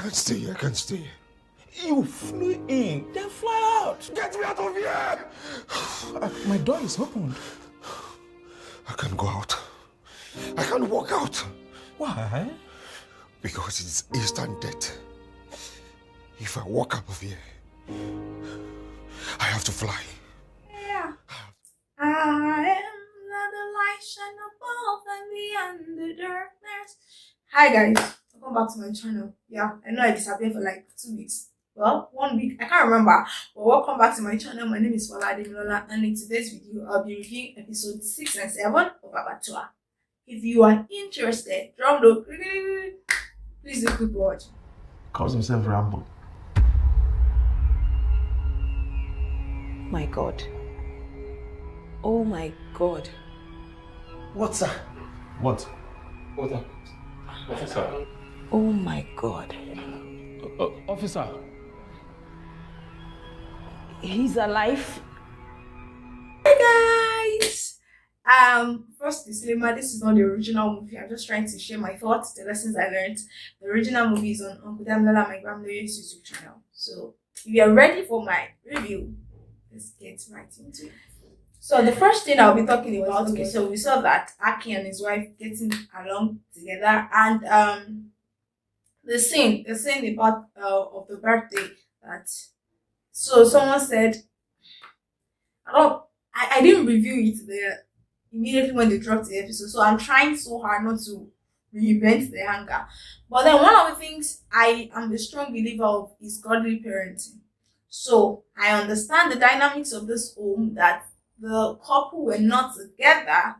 can't stay here. I can't stay here. You flew in, then fly out. Get me out of here! My door is opened. I can't go out. I can't walk out. Why? Because it's instant death. If I walk out of here, I have to fly. Yeah. I am the light shine above and beyond the darkness. Hi guys, welcome back to my channel. Yeah, I know I disappeared for like 2 weeks. Well, 1 week, I can't remember. But welcome back to my channel. My name is Fola Ademilola, and in today's video, I'll be reviewing episode 6 and 7 of Abattoir. If you are interested, drum roll, please do keep watching. Calls himself Rambo. My God. Oh my God. What's that? What? What happened? Officer. Oh my God. Officer. He's alive. Hi guys. First disclaimer, this is not the original movie. I'm just trying to share my thoughts, the lessons I learned. The original movie is on Uncle Damlola, my grandmother's YouTube channel. So if you are ready for my review, let's get right into it. So the first thing I'll be talking about, okay, so we saw that Aki and his wife getting along together, and the scene about of the birthday, that so someone said, I didn't review it there immediately when they dropped the episode, so I'm trying so hard not to reinvent the anger. But then one of the things I am a strong believer of is godly parenting. So I understand the dynamics of this home, that the couple were not together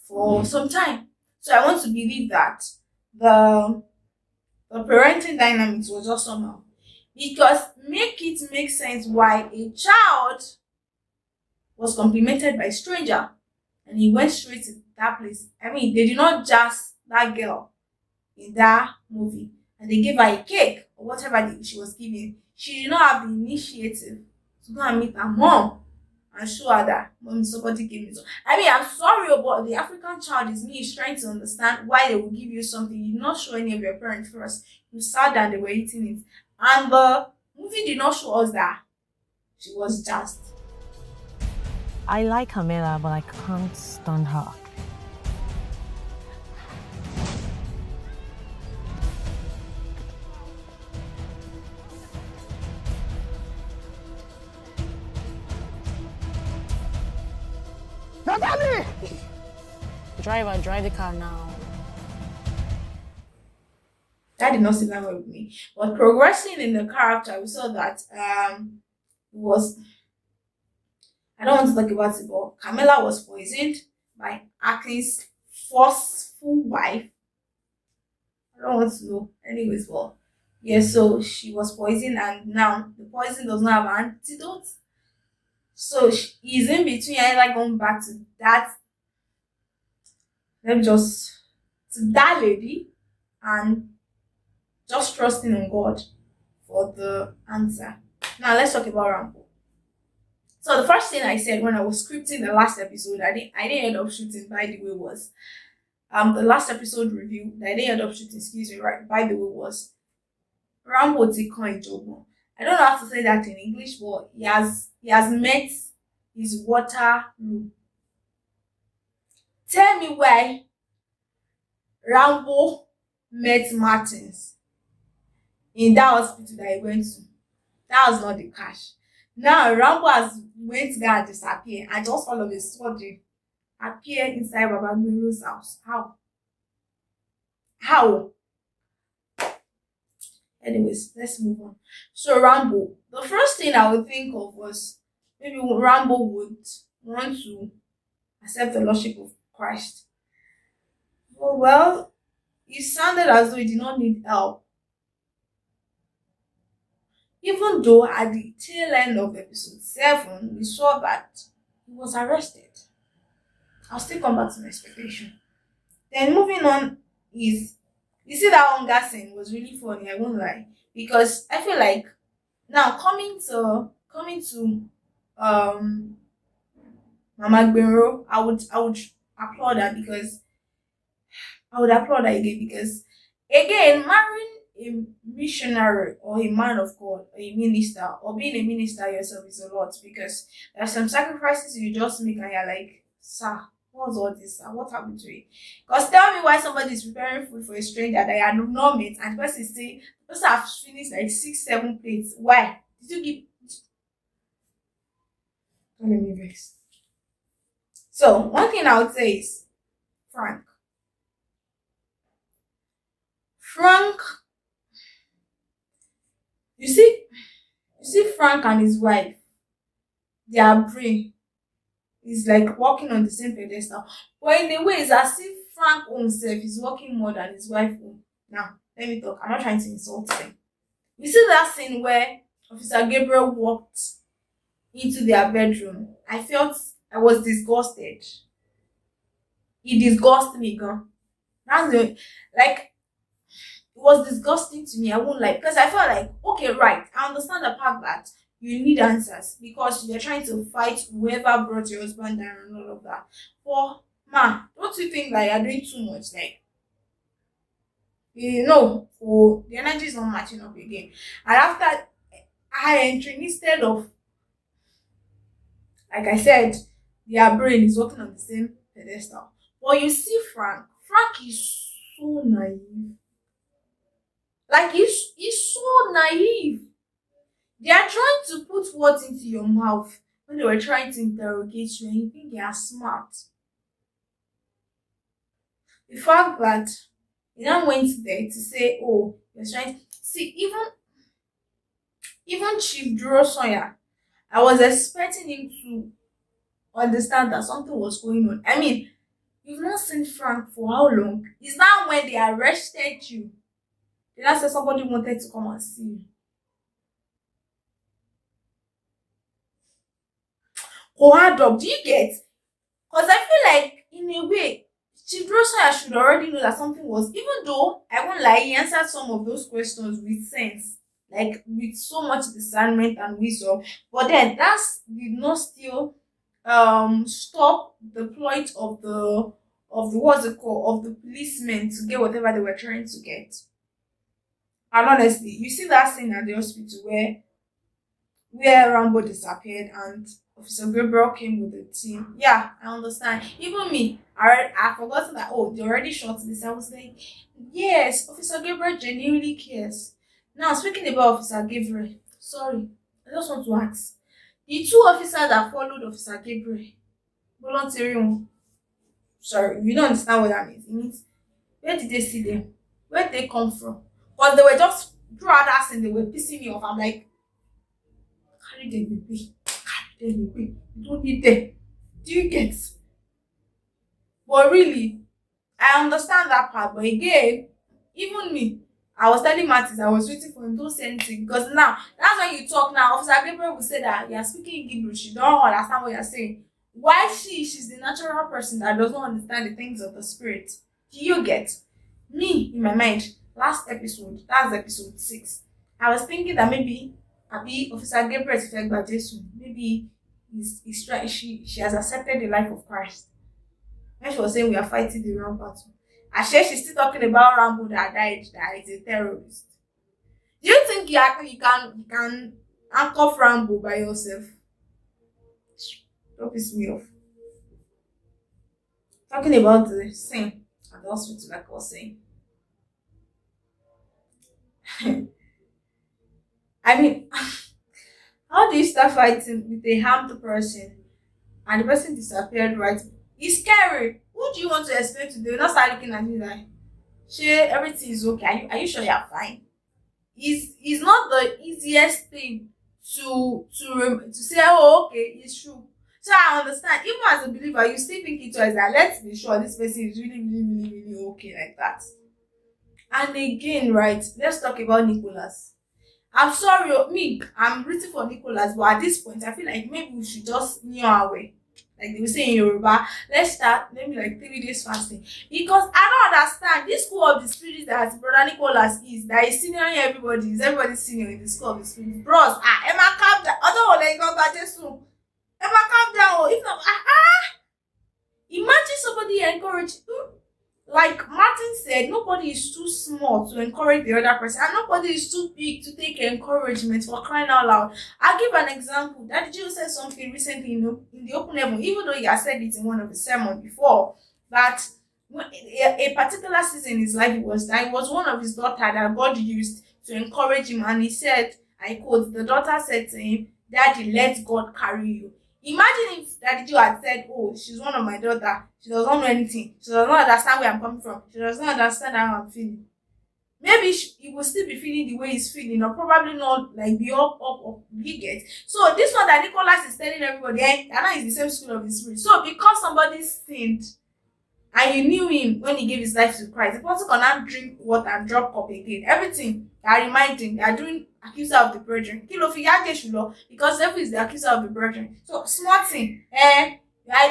for some time. So I want to believe that the parenting dynamics was just somehow, because make it make sense why a child was complimented by a stranger and he went straight to that place. I mean, they did not just that girl in that movie and they gave her a cake or whatever she was giving. She did not have the initiative to go and meet her mom and show her that mommy, somebody gave me. I mean, I'm sorry about the African child is trying to understand why they will give you something. You did not show any of your parents first. You sat down, they were eating it. And the movie did not show us that she was just. I like Camilla, but I can't stand her. Natalie! Driver, drive the car now. That did not sit that well with me. But progressing in the character, we saw that was, I don't want to talk about it, but Camilla was poisoned by Aki's forceful wife. I don't want to know. Anyways, well, yeah, so she was poisoned, and now the poison does not have an antidote. So he's in between, either going back to that, to that lady, and just trusting on God for the answer. Now let's talk about Rambo. So the first thing I said when I was scripting the last episode, I didn't end up shooting, by the way, was the last episode review that I didn't end up shooting, by the way, was Rambo Tikon Ijogbon. I don't know how to say that in English, but he has met his Waterloo. Tell me why Rambo met Martins in that hospital that he went to. That was not the cash. Now Rambo has went to go and disappear, and just all of a sudden appear inside Baba Gbero's house. How? Anyways, let's move on. So Rambo, the first thing I would think of was maybe Rambo would want to accept the Lordship of Christ. Well, it sounded as though he did not need help. Even though at the tail end of episode 7, we saw that he was arrested. I'll still come back to my expectation. Then moving on is, you see that hunger scene was really funny, I won't lie. Because I feel like now coming to Mama Gbero, I would applaud her, because I would applaud her again, because again, marrying a missionary or a man of God or a minister or being a minister yourself is a lot, because there are some sacrifices you just make and you're like, sir, what's all this? Sir? What happened to it? Because tell me why somebody is preparing food for a stranger that you are not met, and the person is saying, the person have finished like 6, 7 plates. Why? Did you give? Don't let me vex. So one thing I would say is Frank. Frank, you see Frank and his wife, their brain is like walking on the same pedestal. But in a way, it's as if Frank himself is working more than his wife own. Now, let me talk. I'm not trying to insult them. You see that scene where Officer Gabriel walked into their bedroom? I was disgusted. It disgusted me, girl. That's the like it was disgusting to me. I won't lie, because I felt like, okay, right, I understand the fact that you need answers because you're trying to fight whoever brought your husband down and all of that. But ma, don't you think that you're doing too much? Like, oh, the energy is not matching up again. And after I entering, instead of, like I said, their brain is working on the same pedestal. But you see Frank is so naive. Like, he's so naive. They are trying to put words into your mouth when they were trying to interrogate you, and you think they are smart. The fact that he now went there to say, oh, you're trying to see, even Chief Duro Sawyer, I was expecting him to understand that something was going on. I mean, you've not seen Frank for how long? It's now when they arrested you. They now said somebody wanted to come and see you. Hold up, do you get? Because I feel like, in a way, Chief Rosa should already know that something was, even though, I won't lie, he answered some of those questions with sense, like with so much discernment and wisdom. But then, that did not still stop the plight of the what's it called, of the policemen to get whatever they were trying to get. And honestly, you see that scene at the hospital where Rambo disappeared and Officer Gabriel came with the team. Yeah, I understand. Even me, I forgotten that, oh, they already shot this. I was like, yes, Officer Gabriel genuinely cares. Now, speaking about Officer Gabriel, sorry, I just want to ask. The 2 officers that followed Officer Gabriel, volunteering, sorry, you don't understand what that means. It means, where did they see them? Where did they come from? Because they were just throughout that scene, they were pissing me off. I'm like, carry them away. Carry them away. You don't need them. Do you get? But really, I understand that part. But again, even me, I was telling Martis, I was waiting for him, don't say anything. Because now, that's when you talk now. Officer Gabriel will say that you're speaking English, you don't understand what you're saying. Why she's the natural person that does not understand the things of the spirit. Do you get? Me, in my mind, last episode, that's episode 6, I was thinking that maybe Officer Gabriel is fed by Jesus. Maybe she has accepted the life of Christ. When she was saying we are fighting the wrong battle. And she's still talking about Rambo that died, that is a terrorist. Do you think you can handcuff Rambo by yourself? Don't piss me off. Talking about the scene at the hospital, like I was saying. I mean, how do you start fighting with a harmed person and the person disappeared, right? It's scary. Who do you want to explain to? They will not start looking at you like, "Shay, everything is okay. Are you sure you're fine?" It's not the easiest thing to say, "Oh, okay, it's true." So I understand. Even as a believer, you still think it was that, let's be sure this person is really, really, really, really okay like that. And again, right, let's talk about Nicholas. I'm sorry, I'm rooting for Nicholas, but at this point, I feel like maybe we should just kneel our way. Like they will say in Yoruba, let's start maybe like 3 days fasting. Because I don't understand this school of the spirit that Brother Nicholas is, that is senioring everybody, is everybody senior in the school of the spirit. Bros, Emma, calm down. I don't want to go back to soon. Emma, calm down. If not, imagine somebody encourage you. Like Martin said, nobody is too small to encourage the other person, and nobody is too big to take encouragement, for crying out loud. I'll give an example. Daddy Joe said something recently in the open level, even though he has said it in one of his sermons before, that a particular season in his life it was one of his daughter that God used to encourage him, and he said, I quote, the daughter said to him, Daddy, let God carry you. Imagine if Daddy Joe had said, oh, she's one of my daughter, she does not know anything, she does not understand where I'm coming from, she does not understand how I'm feeling. Maybe he will still be feeling the way he's feeling, or probably not like be up, he gets. So this one that Nicholas is telling everybody, Anna is the same school of the spirit. So because somebody sinned and you knew him when he gave his life to Christ, the person cannot drink water and drop cup again. Everything they are reminding, they are doing accuser of the brethren. Because devil is the accuser of the brethren. So small thing. I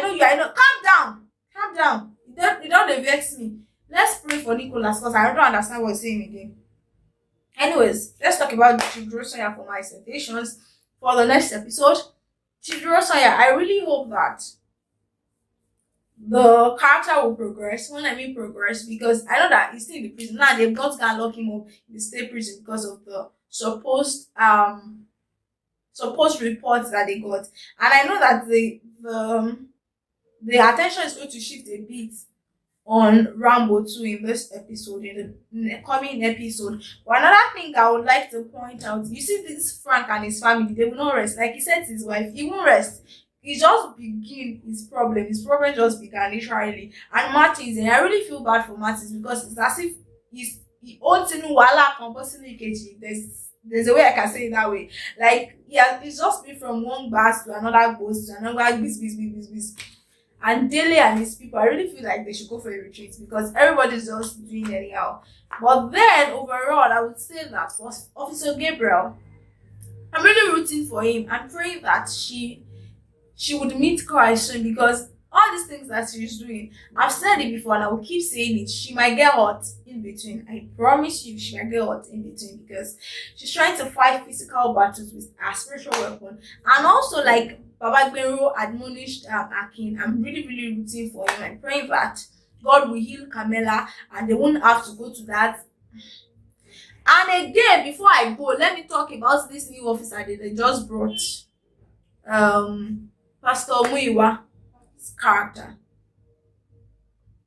know. Calm down. You don't vex me. Let's pray for Nicholas because I don't understand what he's saying again. Anyways, let's talk about Chidro Sonya for my expectations for the next episode. Chidro Sonya, I really hope that the character will progress. When I mean progress, because I know that he's still in the prison. Now they've got to lock him up in the state prison because of the supposed reports that they got. And I know that the attention is going to shift a bit on Rambo 2 in this episode, in the coming episode. But another thing I would like to point out, you see this Frank and his family, they will not rest. Like he said to his wife, he won't rest. He just begin his problem. His problem just began literally. And Martins, and I really feel bad for Martins because it's as if he owns there's a way I can say it that way. Like it's just been from one bus to another bus to another bis. And Dele and his people, I really feel like they should go for a retreat because everybody's just doing anyhow. But then overall, I would say that for Officer Gabriel, I'm really rooting for him. I'm praying that she would meet Christ soon, because all these things that she's doing, I've said it before and I will keep saying it, she might get hot in between. I promise you, she might get hot in between because she's trying to fight physical battles with her spiritual weapon. And also, like Baba Gbero admonished Akin, I'm really, really rooting for him. I'm praying that God will heal Camilla and they won't have to go to that. And again, before I go, let me talk about this new officer that they just brought. Pastor Muiwa's character.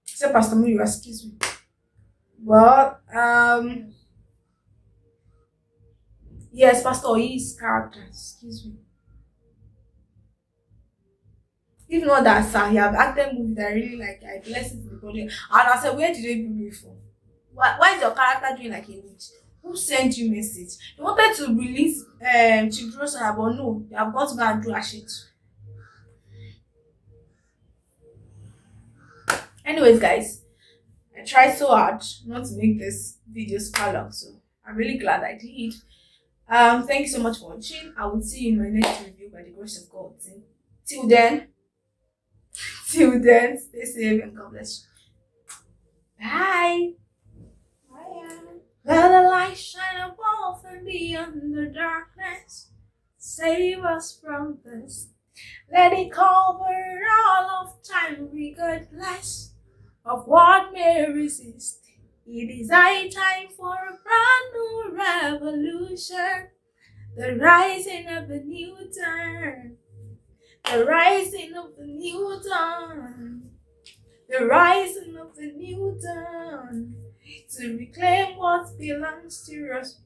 Say Pastor Muiwa, excuse me. Well, yes, Pastor Oyi's character, excuse me. If not that, sir, he have acted movies that I really like. I bless it to the body. And I said, where did they do it for? Why is your character doing like a witch? Who sent you message? They wanted to release Chidro Sonya, but no, they have got to go and do a shit. Anyways, guys, I tried so hard not to make this video super long, so I'm really glad I did. Thank you so much for watching. I will see you in my next review by the grace of God. Till then, stay safe and God bless you. Bye. Let the light shine above and beyond the darkness. Save us from this. Let it cover all of time, regardless of what may resist. It is high time for a brand new revolution. The rising of the new dawn. The rising of the new dawn. The rising of the new dawn. To reclaim what belongs to us.